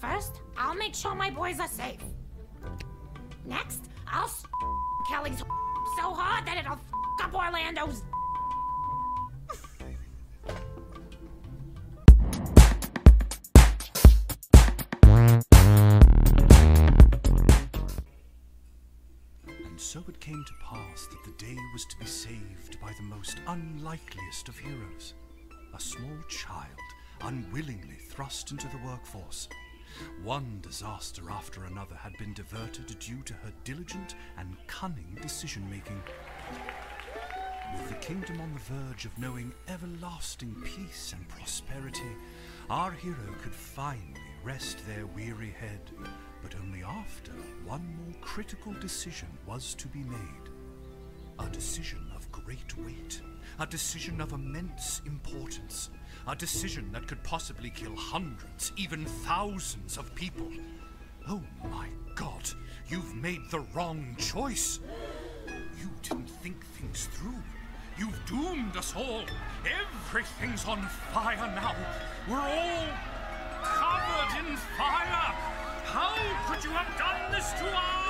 First, I'll make sure my boys are safe. Next, I'll Kelly's so hard that it'll up Orlando's. And so it came to pass that the day was to be saved by the most unlikeliest of heroes, a small child unwillingly thrust into the workforce. One disaster after another had been diverted due to her diligent and cunning decision-making. With the kingdom on the verge of knowing everlasting peace and prosperity, our hero could finally rest their weary head, but only after one more critical decision was to be made. A decision of great weight, a decision of immense importance, a decision that could possibly kill hundreds, even thousands of people. Oh my God, you've made the wrong choice. You didn't think things through. You've doomed us all. Everything's on fire now. We're all covered in fire. How could you have done this to us?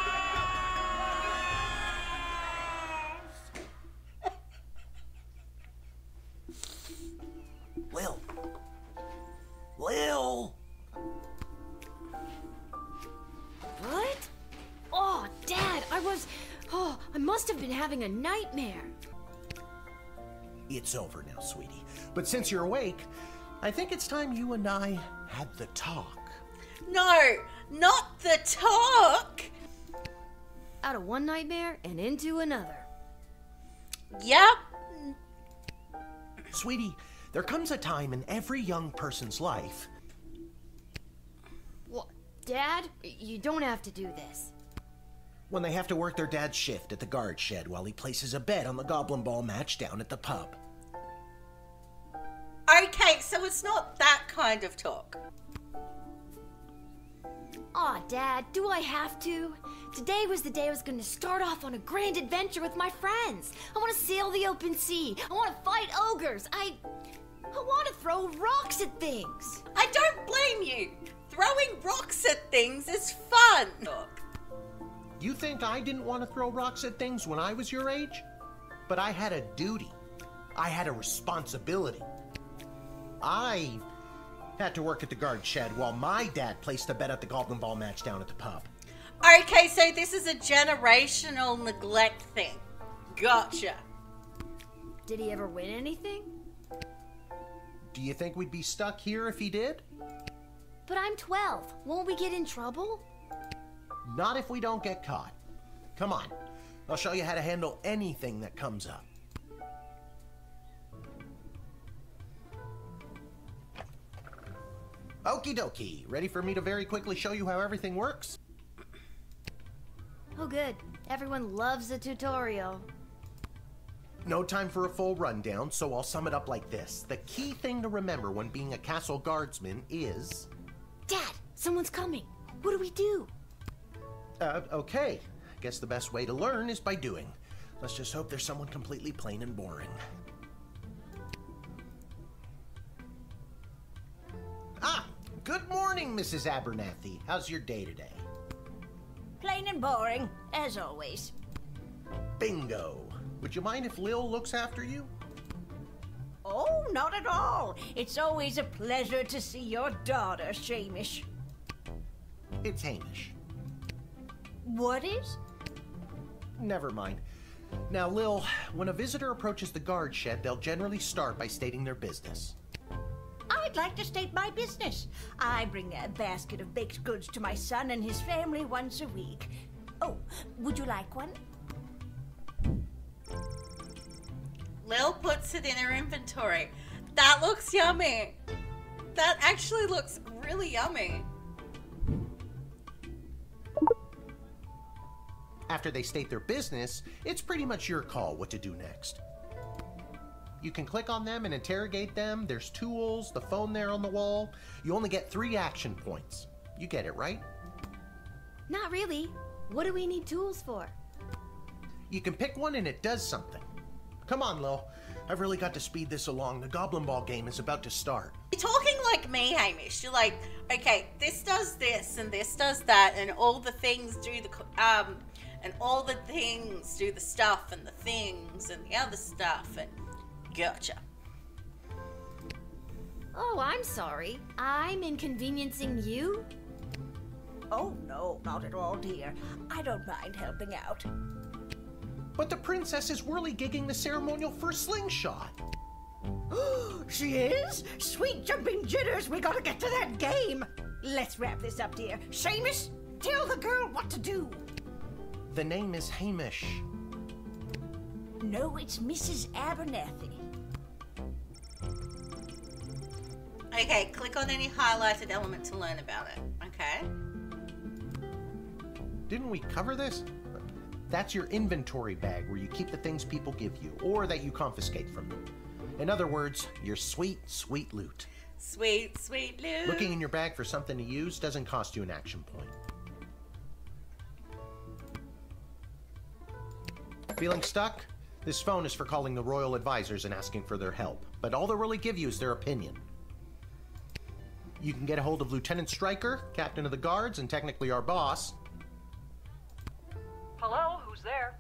Lil! What? Oh, Dad, I must have been having a nightmare. It's over now, sweetie. But since you're awake, I think it's time you and I had the talk. No, not the talk! Out of one nightmare and into another. Yep. Sweetie, there comes a time in every young person's life. What? Dad, you don't have to do this. When they have to work their dad's shift at the guard shed while he places a bet on the goblin ball match down at the pub. Okay, so it's not that kind of talk. Aw, Dad, do I have to? Today was the day I was going to start off on a grand adventure with my friends. I want to sail the open sea. I want to fight ogres. I want to throw rocks at things. I don't blame you. Throwing rocks at things is fun. You think I didn't want to throw rocks at things when I was your age? But I had a duty. I had a responsibility. I had to work at the guard shed while my dad placed a bet at the goblin ball match down at the pub. Okay, so this is a generational neglect thing. Gotcha. Did he ever win anything? Do you think we'd be stuck here if he did? But I'm 12. Won't we get in trouble? Not if we don't get caught. Come on, I'll show you how to handle anything that comes up. Okie dokie, ready for me to very quickly show you how everything works? Oh good, everyone loves a tutorial. No time for a full rundown, so I'll sum it up like this. The key thing to remember when being a castle guardsman is... Dad, someone's coming. What do we do? Okay. Guess the best way to learn is by doing. Let's just hope there's someone completely plain and boring. Ah! Good morning, Mrs. Abernathy. How's your day today? Plain and boring, as always. Bingo! Would you mind if Lil looks after you? Oh, not at all. It's always a pleasure to see your daughter, Shamish. It's Hamish. What is? Never mind. Now, Lil, when a visitor approaches the guard shed, they'll generally start by stating their business. I'd like to state my business. I bring a basket of baked goods to my son and his family once a week. Oh, would you like one? Lil puts it in her inventory. That looks yummy. That actually looks really yummy. After they state their business, it's pretty much your call what to do next. You can click on them and interrogate them. There's tools, the phone there on the wall. You only get 3 action points. You get it, right? Not really. What do we need tools for? You can pick one and it does something. Come on, Lil. I've really got to speed this along. The Goblin Ball game is about to start. You're talking like me, Hamish. You're like, okay, this does this and this does that, and all the things do the stuff and the things and the other stuff, and gotcha. Oh, I'm sorry. I'm inconveniencing you? Oh, no, not at all, dear. I don't mind helping out. But the princess is whirly-gigging the ceremonial for a slingshot. She is? Sweet jumping jitters, we gotta get to that game. Let's wrap this up, dear. Seamus, tell the girl what to do. The name is Hamish. No, it's Mrs. Abernathy. Okay, click on any highlighted element to learn about it. Okay. Didn't we cover this? That's your inventory bag where you keep the things people give you, or that you confiscate from them. In other words, your sweet, sweet loot. Sweet, sweet loot. Looking in your bag for something to use doesn't cost you an action point. Feeling stuck? This phone is for calling the royal advisors and asking for their help, but all they'll really give you is their opinion. You can get a hold of Lieutenant Stryker, captain of the guards, and technically our boss. Hello, who's there?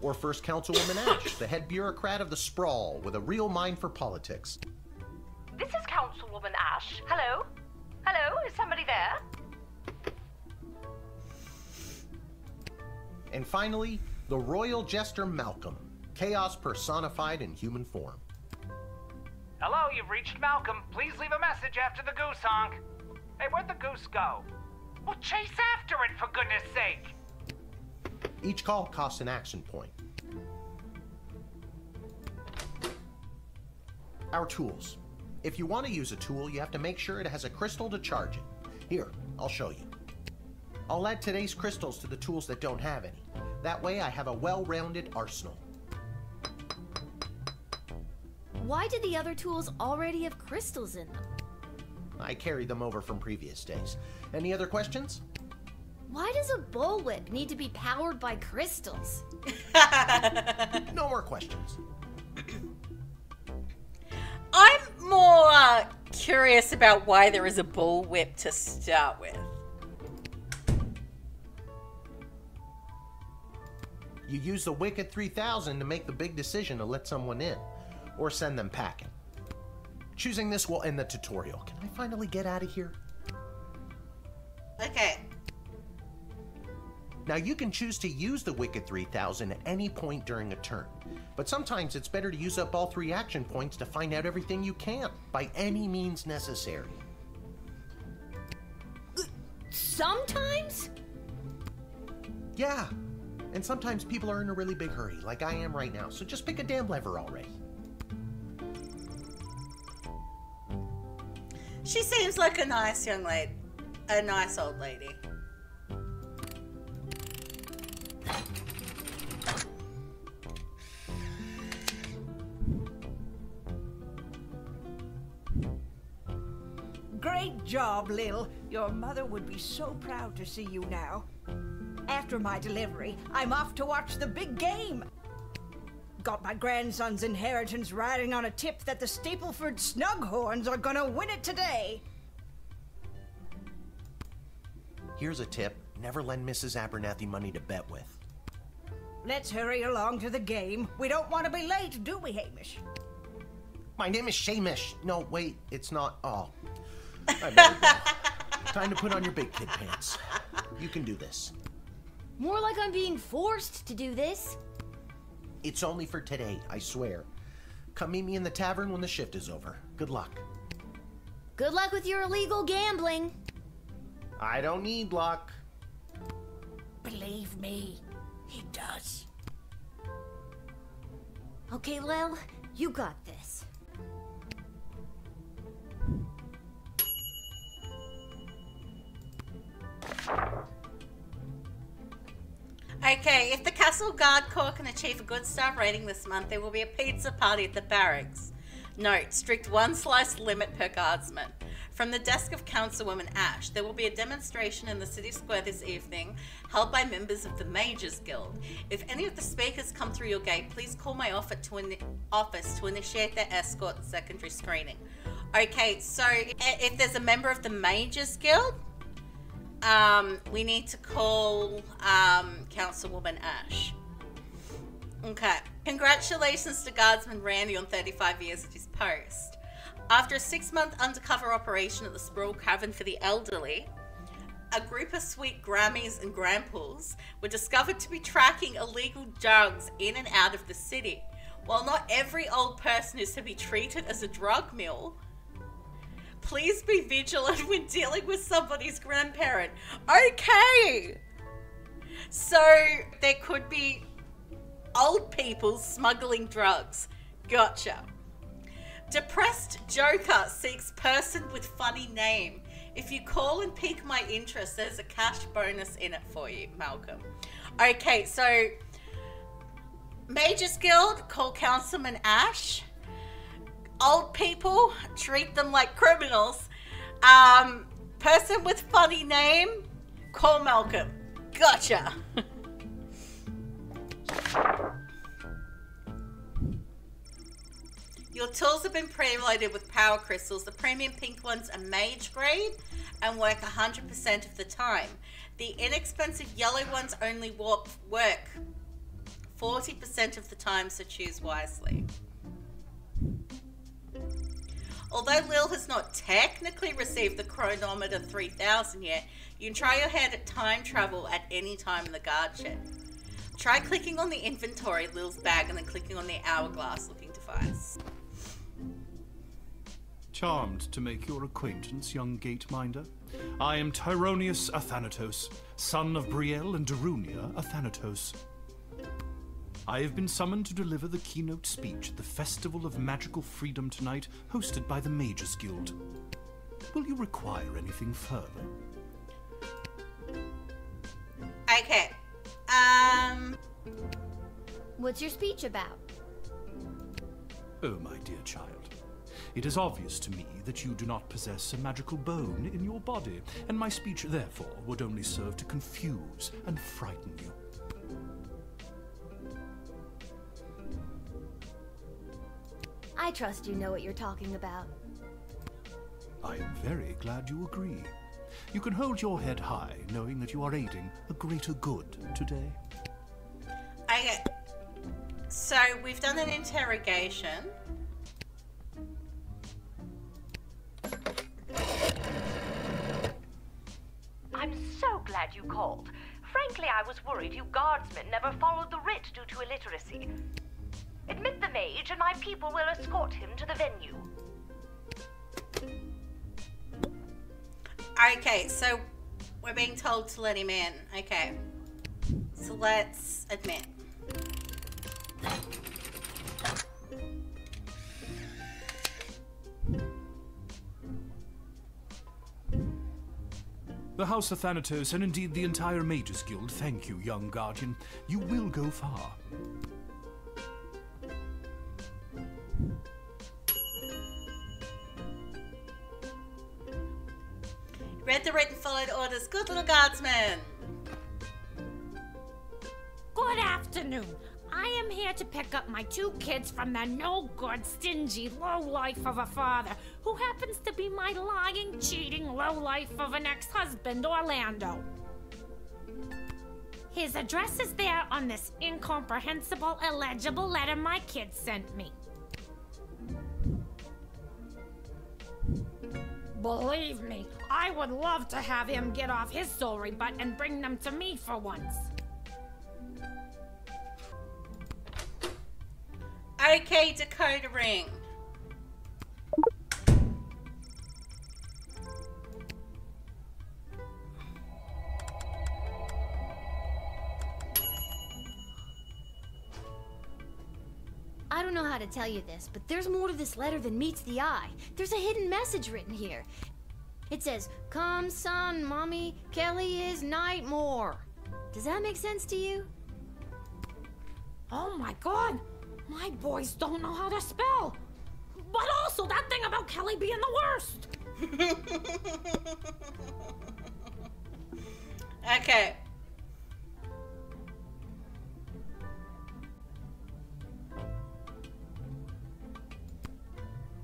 Or First Councilwoman Ash, the head bureaucrat of the Sprawl, with a real mind for politics. This is Councilwoman Ash. Hello? Hello, is somebody there? And finally, the royal jester Malcolm, chaos personified in human form. Hello, you've reached Malcolm. Please leave a message after the goose honk. Hey, where'd the goose go? Well, chase after it, for goodness sake! Each call costs an action point. Our tools. If you want to use a tool, you have to make sure it has a crystal to charge it. Here, I'll show you. I'll add today's crystals to the tools that don't have any. That way I have a well-rounded arsenal. Why did the other tools already have crystals in them? I carried them over from previous days. Any other questions? Why does a bullwhip need to be powered by crystals? No more questions. I'm more curious about why there is a bullwhip to start with. You use the Wicked 3000 to make the big decision to let someone in, or send them packing. Choosing this will end the tutorial. Can I finally get out of here? Okay. Now you can choose to use the Wicked 3000 at any point during a turn, but sometimes it's better to use up all 3 action points to find out everything you can, by any means necessary. Sometimes? Yeah, and sometimes people are in a really big hurry, like I am right now, so just pick a damn lever already. She seems like a nice young lady. A nice old lady. Great job, Lil. Your mother would be so proud to see you now. After my delivery, I'm off to watch the big game. Got my grandson's inheritance riding on a tip that the Stapleford Snughorns are gonna win it today. Here's a tip. Never lend Mrs. Abernathy money to bet with. Let's hurry along to the game. We don't want to be late, do we, Hamish? My name is Shamish. No, wait, it's not. Oh. I better go. Time to put on your big kid pants. You can do this. More like I'm being forced to do this. It's only for today, I swear. Come meet me in the tavern when the shift is over. Good luck. Good luck with your illegal gambling. I don't need luck. Believe me, he does. Okay, Lil, you got this. Okay, if the Castle Guard Corps can achieve a good star rating this month, there will be a pizza party at the barracks. Note, strict 1 slice limit per guardsman. From the desk of Councilwoman Ash, there will be a demonstration in the city square this evening held by members of the Mages Guild. If any of the speakers come through your gate, please call my office to initiate their escort and secondary screening. Okay, so if there's a member of the Mages Guild, we need to call Councilwoman Ash. Okay. Congratulations to Guardsman Randy on 35 years at his post. After a 6-month undercover operation at the Sprawl Cavern for the Elderly, a group of sweet Grammies and Grandpas were discovered to be tracking illegal drugs in and out of the city. While not every old person is to be treated as a drug mule, please be vigilant when dealing with somebody's grandparent. Okay! So, there could be old people smuggling drugs. Gotcha. Depressed Joker seeks person with funny name. If you call and pique my interest, there's a cash bonus in it for you, Malcolm. Okay, so Mages Guild, call Councilman Ash. Old people, treat them like criminals. Person with funny name, call Malcolm. Gotcha. Your tools have been preloaded with power crystals. The premium pink ones are mage grade and work 100% of the time. The inexpensive yellow ones only work 40% of the time, so choose wisely. Although Lil has not technically received the Chronometer 3000 yet, you can try your hand at time travel at any time in the guard shed. Try clicking on the inventory, Lil's bag, and then clicking on the hourglass looking device. Charmed to make your acquaintance, young Gateminder. I am Tyronius Athanatos, son of Brielle and Darunia Athanatos. I have been summoned to deliver the keynote speech at the Festival of Magical Freedom tonight, hosted by the Mages Guild. Will you require anything further? Okay. What's your speech about? Oh, my dear child. It is obvious to me that you do not possess a magical bone in your body, and my speech, therefore, would only serve to confuse and frighten you. I trust you know what you're talking about. I am very glad you agree. You can hold your head high, knowing that you are aiding a greater good today. Okay. So, we've done an interrogation. I'm so glad you called. Frankly, I was worried you guardsmen never followed the writ due to illiteracy. Admit the mage, and my people will escort him to the venue. Okay, so we're being told to let him in. Okay. So let's admit. The House of Thanatos, and indeed the entire Mages Guild, thank you, young guardian. You will go far. Read the written followed orders. Good little guardsman. Good afternoon. I am here to pick up my 2 kids from the no-good, stingy lowlife of a father who happens to be my lying, cheating lowlife of an ex-husband, Orlando. His address is there on this incomprehensible, illegible letter my kids sent me. Believe me, I would love to have him get off his sorry butt and bring them to me for once. Okay, Dakota Ring. I don't know how to tell you this, but there's more to this letter than meets the eye. There's a hidden message written here. It says, "Come, son, mommy, Kelly is Nightmare." Does that make sense to you? Oh my god! My boys don't know how to spell! But also that thing about Kelly being the worst! Okay.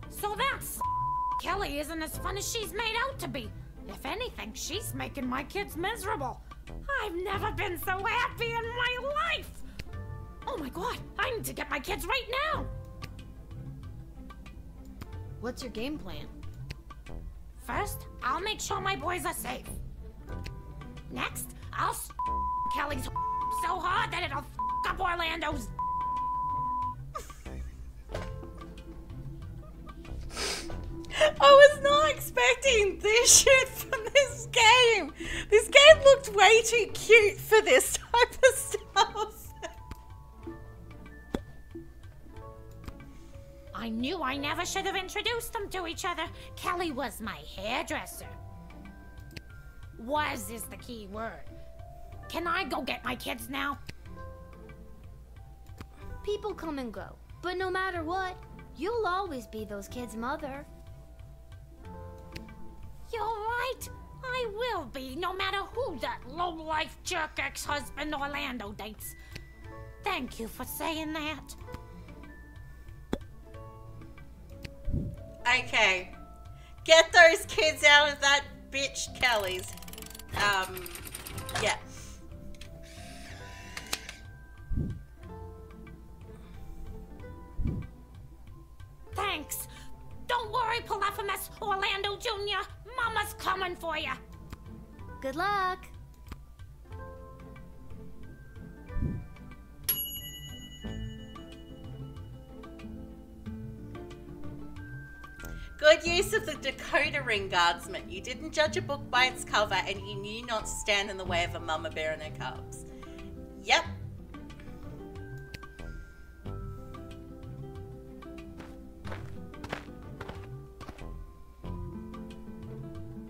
So that's Kelly isn't as fun as she's made out to be. If anything, she's making my kids miserable. I've never been so happy in my life. Oh my god, I need to get my kids right now. What's your game plan? First, I'll make sure my boys are safe. Next, I'll Kelly's so hard that it'll up Orlando's. I was not expecting this shit from this game. This game looked way too cute for this type of stuff. I knew I never should have introduced them to each other. Kelly was my hairdresser. Was is the key word. Can I go get my kids now? People come and go, but no matter what, you'll always be those kids' mother. You're right. I will be, no matter who that low-life jerk ex-husband Orlando dates. Thank you for saying that. Okay. Get those kids out of that bitch Kelly's. Yeah. Thanks. Don't worry, Polyphemus Orlando Jr. Mama's coming for you. Good luck. Good use of the decoder ring, Guardsman. You didn't judge a book by its cover, and you knew not to stand in the way of a mama bear and her cubs. Yep.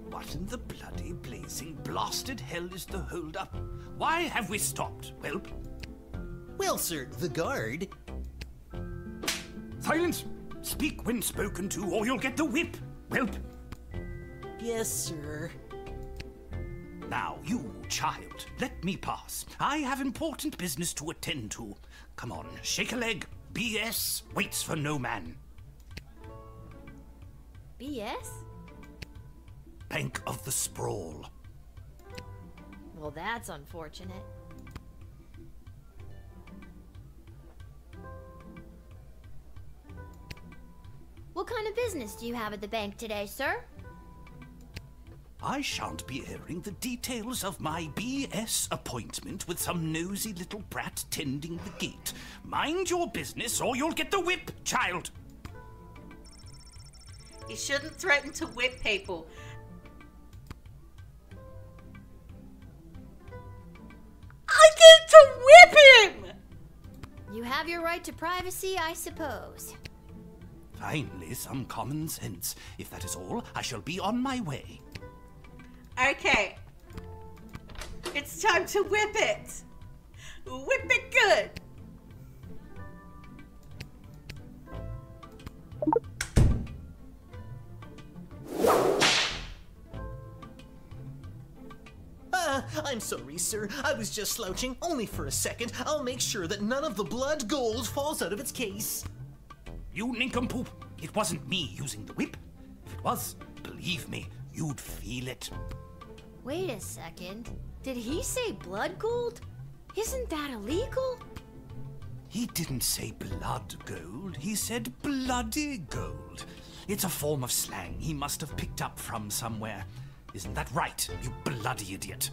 What in the bloody blazing blasted hell is the hold-up? Why have we stopped, Whelp? Well, sir, the guard. Silence! Speak when spoken to, or you'll get the whip, Whelp. Yes, sir. Now, you, child, let me pass. I have important business to attend to. Come on, shake a leg. BS waits for no man. BS? Bank of the Sprawl. Well, that's unfortunate. What kind of business do you have at the bank today, sir? I shan't be airing the details of my BS appointment with some nosy little brat tending the gate. Mind your business or you'll get the whip, child. You shouldn't threaten to whip people. I get to whip him! You have your right to privacy, I suppose. Finally, some common sense. If that is all, I shall be on my way. Okay. It's time to whip it. Whip it good. I'm sorry, sir. I was just slouching, only for a second. I'll make sure that none of the blood gold falls out of its case. You nincompoop! It wasn't me using the whip. If it was, believe me, you'd feel it. Wait a second. Did he say blood gold? Isn't that illegal? He didn't say blood gold, he said bloody gold. It's a form of slang he must have picked up from somewhere. Isn't that right, you bloody idiot?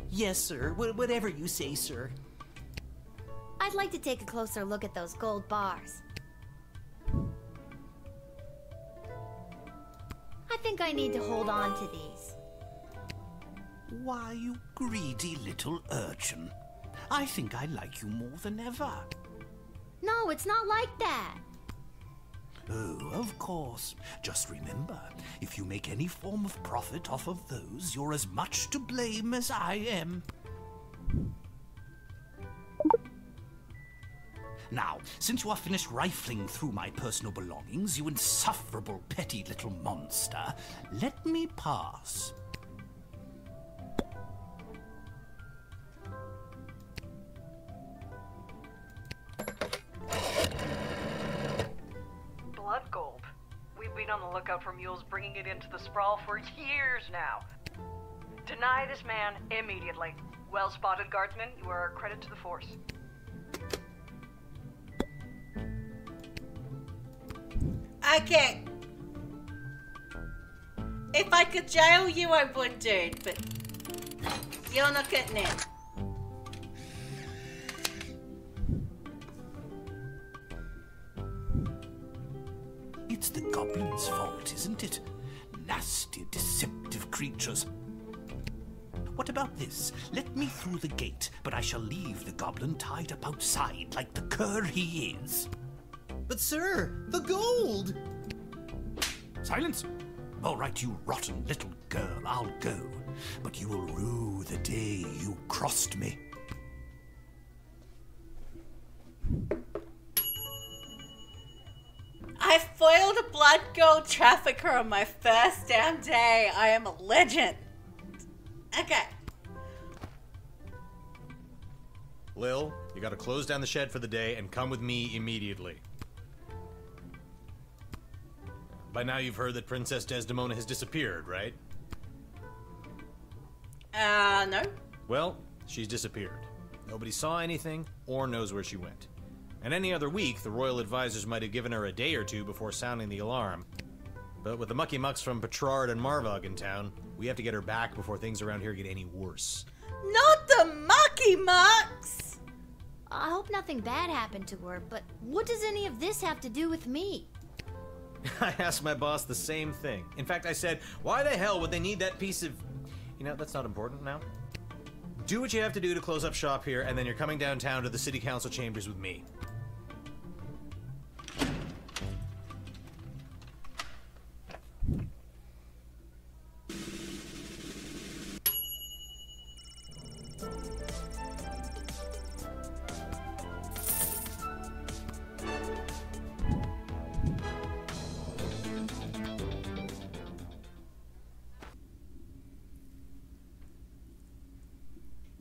Yes, sir. Whatever you say, sir. I'd like to take a closer look at those gold bars. I think I need to hold on to these. Why, you greedy little urchin. I think I like you more than ever. No, it's not like that. Oh, of course. Just remember, if you make any form of profit off of those, you're as much to blame as I am. Now, since you are finished rifling through my personal belongings, you insufferable petty little monster, let me pass. Blood gold. We've been on the lookout for mules bringing it into the sprawl for years now. Deny this man immediately. Well spotted, Guardsman. You are a credit to the force. Okay. If I could jail you, I would, dude, but you're not getting in. It's the goblin's fault, isn't it? Nasty, deceptive creatures. What about this? Let me through the gate, but I shall leave the goblin tied up outside like the cur he is. But sir, the gold! Silence! All right, you rotten little girl, I'll go. But you will rue the day you crossed me. I foiled a blood gold trafficker on my first damn day. I am a legend. Okay. Lil, you gotta close down the shed for the day and come with me immediately. By now you've heard that Princess Desdemona has disappeared, right? No. Well, she's disappeared. Nobody saw anything or knows where she went. And any other week, the royal advisors might have given her a day or two before sounding the alarm. But with the mucky mucks from Petrard and Marvog in town, we have to get her back before things around here get any worse. Not the mucky mucks! I hope nothing bad happened to her, but what does any of this have to do with me? I asked my boss the same thing. In fact, I said, why the hell would they need that piece of... You know, that's not important now. Do what you have to do to close up shop here, and then you're coming downtown to the city council chambers with me.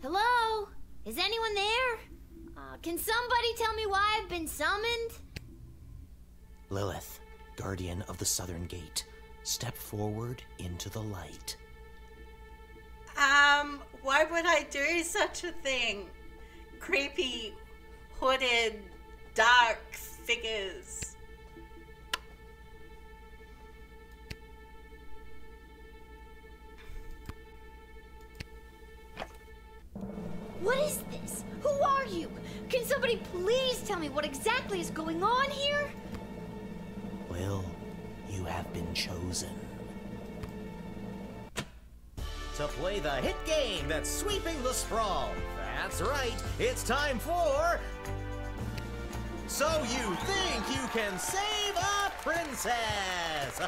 Hello? Is anyone there? Can somebody tell me why I've been summoned? Lilith, guardian of the southern gate, step forward into the light. Why would I do such a thing? Creepy, hooded, dark figures. What is this? Who are you? Can somebody please tell me what exactly is going on here? Lil, you have been chosen. To play the hit game that's sweeping the sprawl. That's right, it's time for... So you think you can save a princess?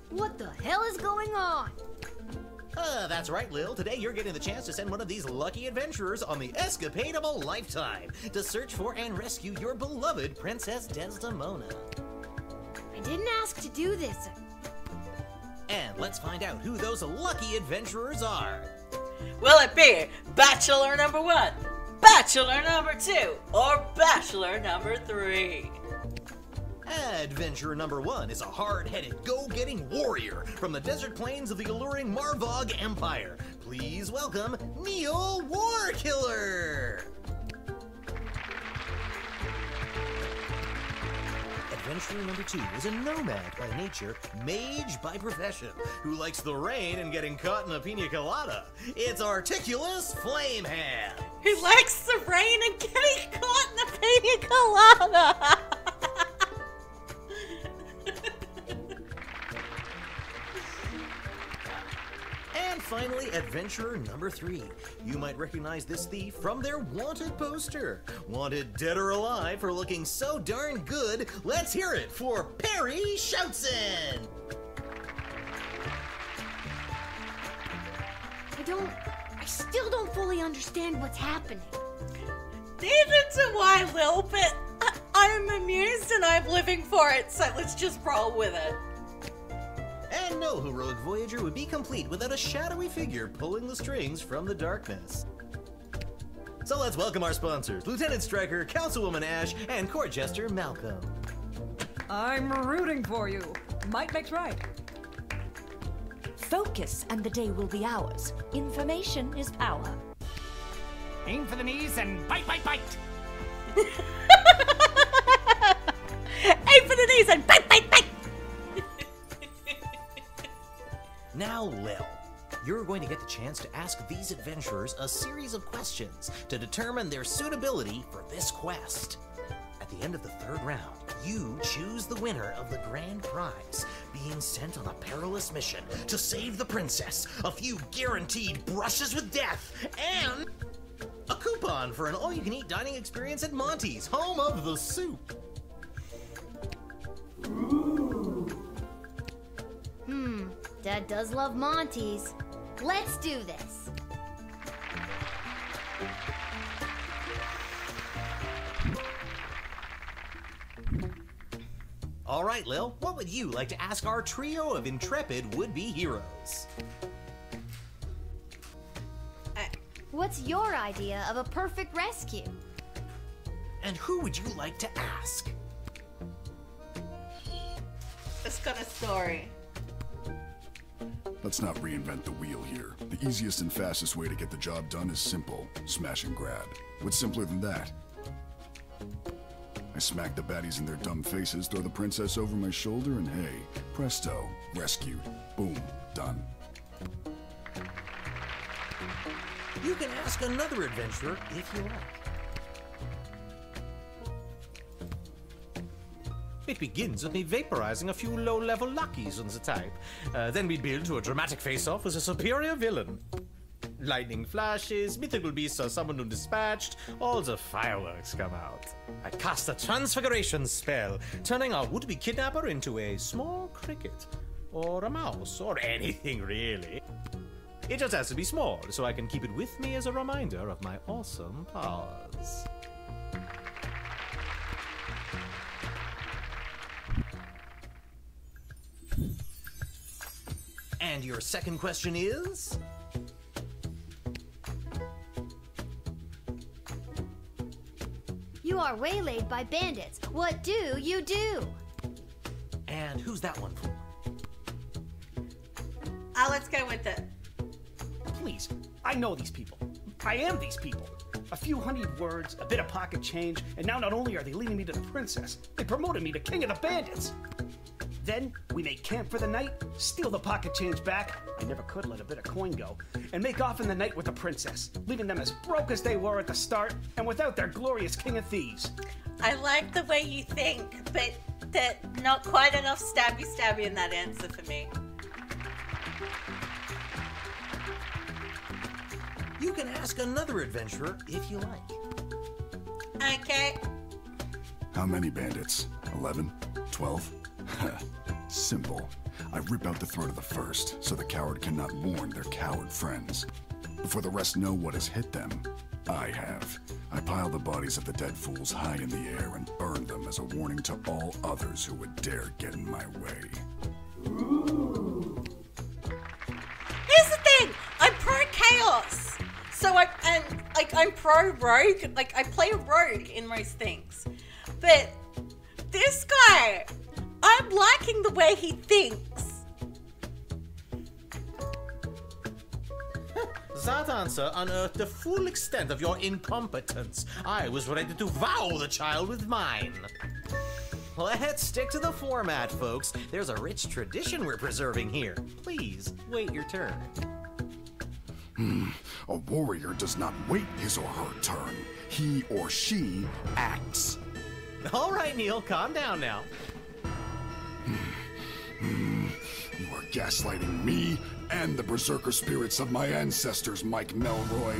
What the hell is going on? That's right, Lil. Today you're getting the chance to send one of these lucky adventurers on the escapade of a lifetime to search for and rescue your beloved Princess Desdemona. I didn't ask to do this. And let's find out who those lucky adventurers are. Will it be Bachelor number 1, Bachelor number 2, or Bachelor number 3? Adventurer number 1 is a hard-headed, go-getting warrior from the desert plains of the alluring Marvog Empire. Please welcome Neil Warkiller! Adventurer number 2 is a nomad by nature, mage by profession, who likes the rain and getting caught in a pina colada. It's Articulous Flamehand! Who likes the rain and getting caught in a pina colada? And finally, adventurer number 3. You might recognize this thief from their wanted poster. Wanted dead or alive for looking so darn good. Let's hear it for Perry Shoutson! I still don't fully understand what's happening. Neither do I, Lil, but I'm amused and I'm living for it, so let's just roll with it. And no heroic voyager would be complete without a shadowy figure pulling the strings from the darkness. So let's welcome our sponsors, Lieutenant Stryker, Councilwoman Ash, and Court Jester Malcolm. I'm rooting for you. Might makes right. Focus and the day will be ours. Information is power. Aim for the knees and bite, bite, bite. Aim for the knees and bite, bite, bite. Now, Lil, you're going to get the chance to ask these adventurers a series of questions to determine their suitability for this quest. At the end of the 3rd round, you choose the winner of the grand prize, being sent on a perilous mission to save the princess, a few guaranteed brushes with death, and a coupon for an all-you-can-eat dining experience at Monty's, home of the soup. Dad does love Monty's. Let's do this. All right, Lil, what would you like to ask our trio of intrepid would-be heroes? What's your idea of a perfect rescue? And who would you like to ask? It's got a story. Let's not reinvent the wheel here. The easiest and fastest way to get the job done is simple. Smash and grab. What's simpler than that? I smack the baddies in their dumb faces, throw the princess over my shoulder, and hey, presto, rescued. Boom, done. You can ask another adventurer if you like. It begins with me vaporizing a few low-level lackeys on the type. Then we build to a dramatic face-off with a superior villain. Lightning flashes, mythical beasts are summoned and dispatched, all the fireworks come out. I cast a transfiguration spell, turning our would-be kidnapper into a small cricket, or a mouse, or anything really. It just has to be small, so I can keep it with me as a reminder of my awesome powers. And your second question is? You are waylaid by bandits. What do you do? And who's that one for? Let's go with it. Please, I know these people. I am these people. A few honeyed words, a bit of pocket change, and now not only are they leading me to the princess, they promoted me to king of the bandits. Then we make camp for the night, steal the pocket change back, I never could let a bit of coin go, and make off in the night with the princess, leaving them as broke as they were at the start and without their glorious king of thieves. I like the way you think, but not quite enough stabby in that answer for me. You can ask another adventurer if you like. Okay. How many bandits? 11? 12? Simple. I rip out the throat of the first, so the coward cannot warn their coward friends. Before the rest know what has hit them, I have. I pile the bodies of the dead fools high in the air and burn them as a warning to all others who would dare get in my way. Here's the thing! I'm pro-chaos! So I'm pro-rogue. Like, I play a rogue in most things. But this guy, I'm liking the way he thinks. That answer unearthed the full extent of your incompetence. I was ready to wow the child with mine. Let's stick to the format, folks. There's a rich tradition we're preserving here. Please, wait your turn. A warrior does not wait his or her turn. He or she acts. All right, Neil, calm down now. You are gaslighting me and the berserker spirits of my ancestors, Mike Melroy.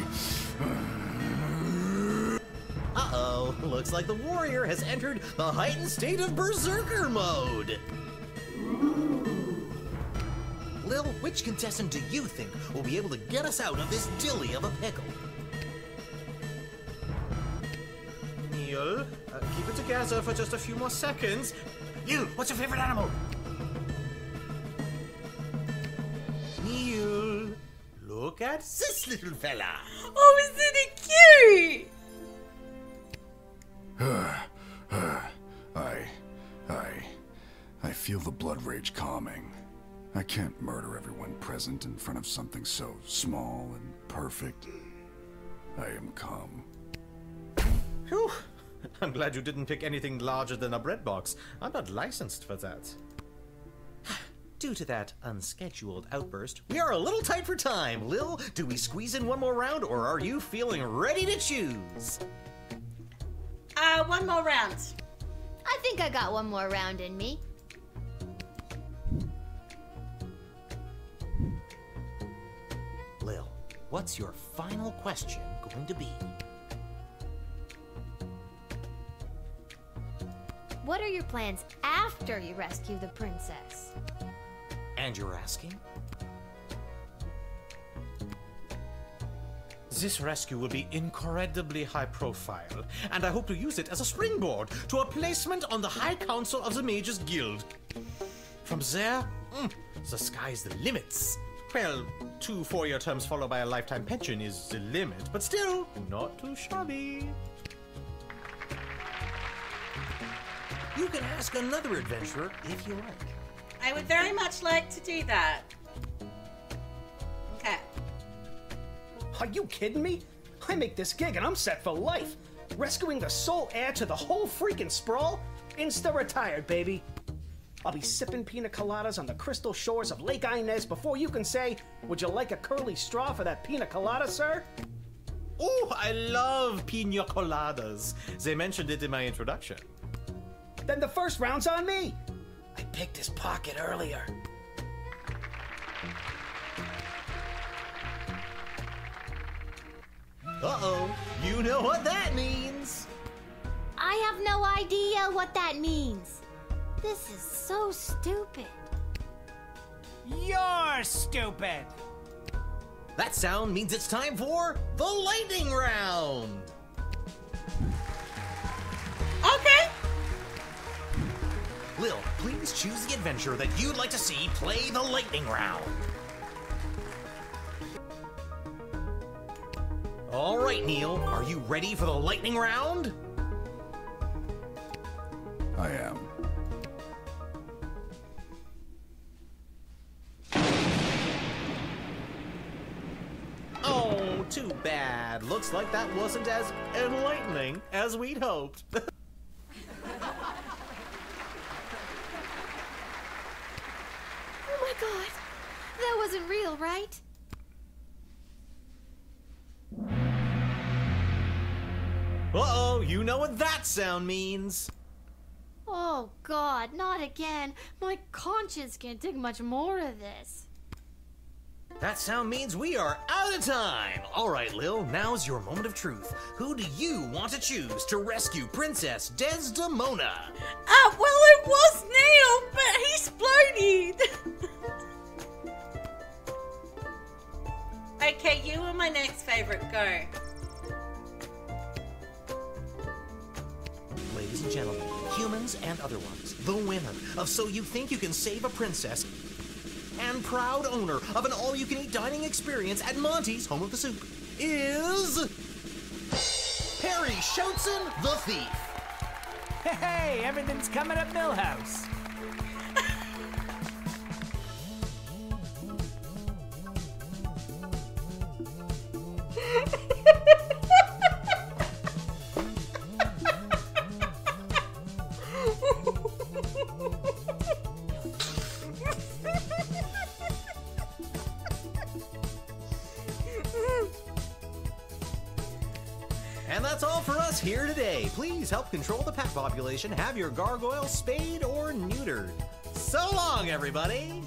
Uh-oh, looks like the warrior has entered the heightened state of berserker mode. Lil, which contestant do you think will be able to get us out of this dilly of a pickle? Neil, keep it together for just a few more seconds. You, what's your favorite animal? Neil, look at this little fella. Oh, isn't it cute? I feel the blood rage calming. I can't murder everyone present in front of something so small and perfect. I am calm. Whew. I'm glad you didn't pick anything larger than a bread box. I'm not licensed for that. Due to that unscheduled outburst, we are a little tight for time. Lil, do we squeeze in one more round, or are you feeling ready to choose? One more round. I think I got one more round in me. Lil, what's your final question going to be? What are your plans after you rescue the princess? And you're asking? This rescue will be incredibly high profile, and I hope to use it as a springboard to a placement on the High Council of the Mages Guild. From there, the sky's the limits. Well, 2 4-year terms followed by a lifetime pension is the limit, but still, not too shabby. You can ask another adventurer if you like. I would very much like to do that. Okay. Are you kidding me? I make this gig and I'm set for life. Rescuing the sole heir to the whole freaking sprawl? Insta-retired, baby. I'll be sipping pina coladas on the crystal shores of Lake Inez before you can say, would you like a curly straw for that pina colada, sir? Oh, I love pina coladas. They mentioned it in my introduction. Then the first round's on me. I picked his pocket earlier. Uh-oh, you know what that means. I have no idea what that means. This is so stupid. You're stupid. That sound means it's time for the lightning round. Okay. Lil, please choose the adventure that you'd like to see play the lightning round. All right, Neil, are you ready for the lightning round? I am. Oh, too bad. Looks like that wasn't as enlightening as we'd hoped. Oh my god. That wasn't real, right? Uh-oh, you know what that sound means. Oh god, not again. My conscience can't take much more of this. That sound means we are out of time. All right, Lil, now's your moment of truth. Who do you want to choose to rescue Princess Desdemona? Well, it was Neil, but he exploded. Okay, you were my next favorite. Go. Ladies and gentlemen, humans and other ones, the winner of So You Think You Can Save a Princess and proud owner of an all-you-can-eat dining experience at Monty's Home of the Soup is Perry Schoutsen, the Thief. Hey, everything's coming up Millhouse. And that's all for us here today. Please help control the pet population. Have your gargoyle spayed or neutered. So long, everybody.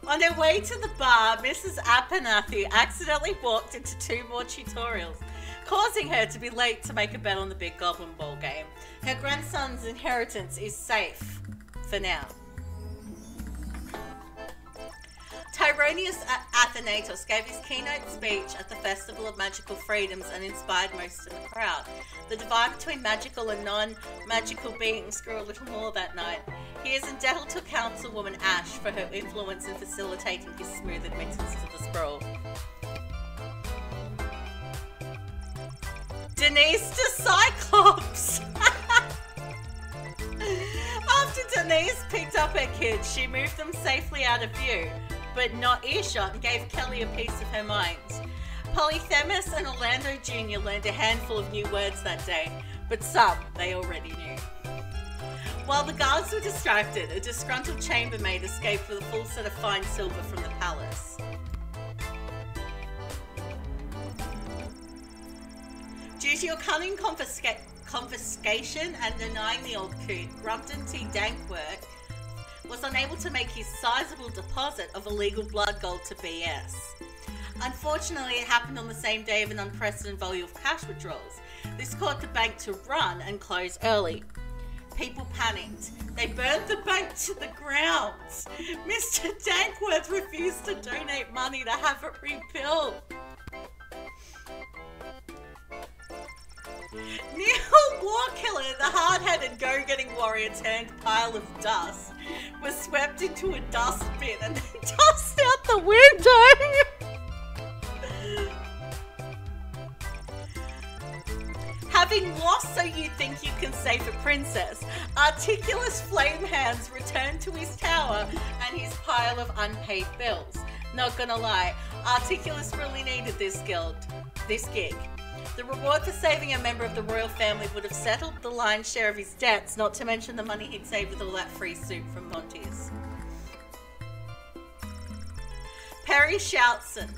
On her way to the bar, Mrs. Abernathy accidentally walked into 2 more tutorials, causing her to be late to make a bet on the big Goblin Ball game. Her grandson's inheritance is safe for now. Tyronius Athanatos gave his keynote speech at the Festival of Magical Freedoms and inspired most in the crowd. The divide between magical and non-magical beings grew a little more that night. He is indebted to Councilwoman Ash for her influence in facilitating his smooth admittance to the sprawl. Denise to Cyclops! After Denise picked up her kids, she moved them safely out of view, but not earshot, and gave Kelly a piece of her mind. Polyphemus and Orlando Jr. learned a handful of new words that day, but some they already knew. While the guards were distracted, a disgruntled chambermaid escaped with a full set of fine silver from the palace. Due to your cunning confiscation and denying the old coot, Grumpton T. Dankworth was unable to make his sizable deposit of illegal blood gold to BS. Unfortunately, it happened on the same day of an unprecedented volume of cash withdrawals. This caused the bank to run and close early. People panicked. They burned the bank to the ground. Mr. Dankworth refused to donate money to have it rebuilt. Neil Warkiller, the hard-headed go-getting warrior turned pile of dust, was swept into a dustbin and then tossed out the window. Having lost So You Think You Can Save a Princess, Articulous Flamehands returned to his tower and his pile of unpaid bills. Not gonna lie, Articulous really needed this gig. The reward for saving a member of the royal family would have settled the lion's share of his debts, not to mention the money he'd saved with all that free soup from Monty's. Perry Shoutson.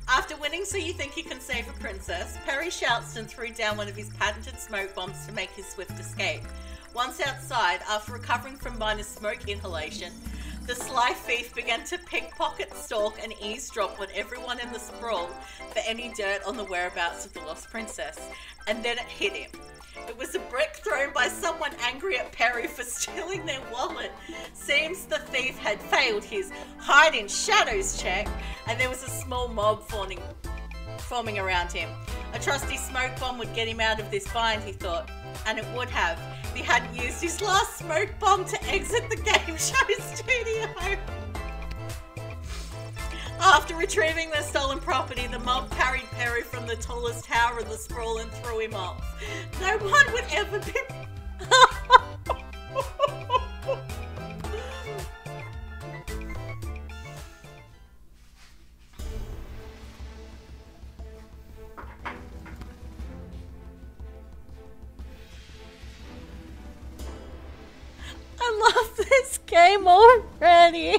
After winning So You Think You Can Save a Princess, Perry Shoutson threw down one of his patented smoke bombs to make his swift escape. Once outside, after recovering from minor smoke inhalation, the sly thief began to pickpocket, stalk, and eavesdrop on everyone in the sprawl for any dirt on the whereabouts of the lost princess. And then it hit him. It was a brick thrown by someone angry at Perry for stealing their wallet. Seems the thief had failed his hide in shadows check, and there was a small mob forming around him. A trusty smoke bomb would get him out of this bind, he thought. And it would have if he hadn't used his last smoke bomb to exit the game show studio. After retrieving their stolen property, the mob carried Perry from the tallest tower in the sprawl and threw him off. No one would ever be... I love this game already.